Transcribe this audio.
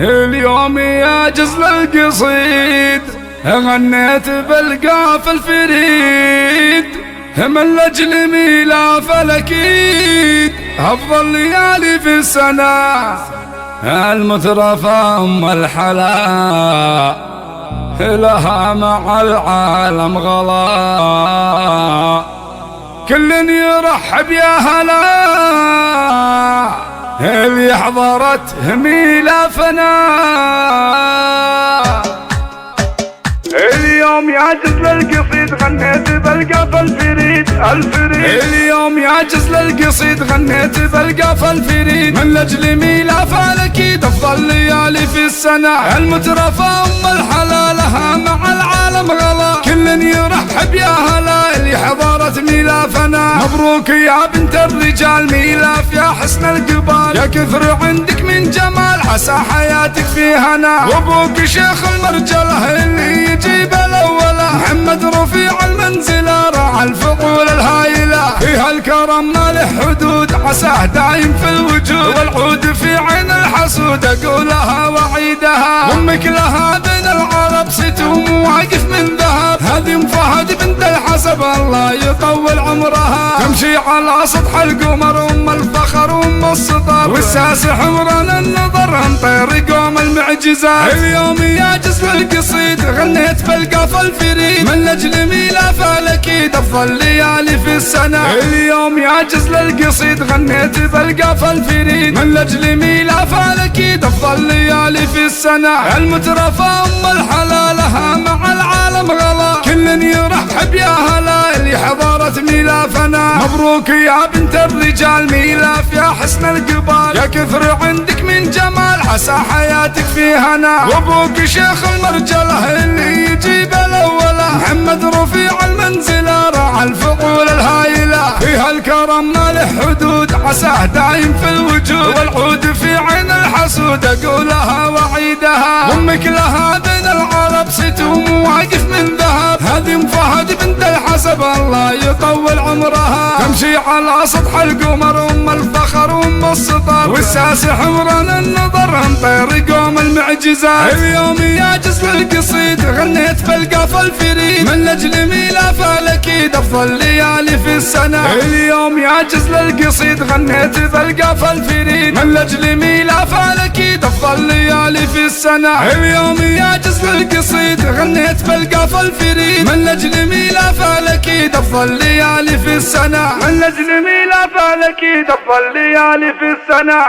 اليوم يا جزل القصيد غنيت بالقاف الفريد من لجل ميلاف الأكيد أفضل ليالي في السنة المترفة أم الحلا لها مع العالم غلا كل يرحب يا هلا اللي حضرت ميلافنا اليوم يا جزل القصيد غنيت بالقاف الفريد اليوم يا جزل القصيد غنيت بالقاف الفريد من لجل ميلاف الأكيد أفضل ليالي في السنة المترفة أم الحلالها مع العالم غلا كل يرحب يا هلا اللي حضرت ميلافنا مبروك يا بنت الرجال ميلاف يا حسن القبال يا كثر عندك من جمال عسى حياتك في هنا وابوك شيخ المرجله اللي يجيب الأولى محمد رفيع المنزلة راعى الفضول الهايلة فيها الكرم ما له حدود عساه دايم في الوجود والعود في عين الحسود أقولها وعيدها أمك لها بين العرب ست ومواقف من ذهب هذه ام فهد بنت الحسب الله يطول عمرها تمشي على سطح القمر أم الفخر وأم السطر والساس حمران النظر انطير قوم المعجزات اليوم يا جزل القصيد غنيت بالقاف الفريد من لجل ميلاف الأكيد أفضل ليالي في السنة اليوم يا جزل القصيد غنيت بالقاف الفريد من لجل ميلاف الأكيد أفضل ليالي في السنة المترفة أم الحلالها مع العالم غلا كل يرحب يا هلا اللي حضرت ميلافنا مبروك يا بنت الرجال ميلاف يا حسن القبال يا كثر عندك من جمال عسى حياتك في هنا وابوك شيخ المرجله اللي يجيب الأولى محمد رفيع المنزلة راعى الفضول الهايلة فيها الكرم ما له حدود عساه دايم في الوجود والعود في عين الحسود أقولها وعيدها أمك لها بين العرب ست ومواقف من ذهب هذه ام فهد بنت الحسب الله يطول عمرها تمشي على سطح القمر أم الفخر وأم السطر والساس حمران النظر انطير قوم المعجزات اليوم يا جزل القصيد غنيت بالقاف الفريد من لجل ميلاف الأكيد أفضل ليالي في السنة اليوم يا جزل القصيد غنيت بالقاف الفريد من لجل ميلاف الأكيد أفضل ليالي في السنة اليوم يا جزل القصيد غنيت بالقاف الفريد من لجل ميلاف الأكيد أفضل ليالي في السنة من لجل ميلاف الأكيد أفضل ليالي في السنة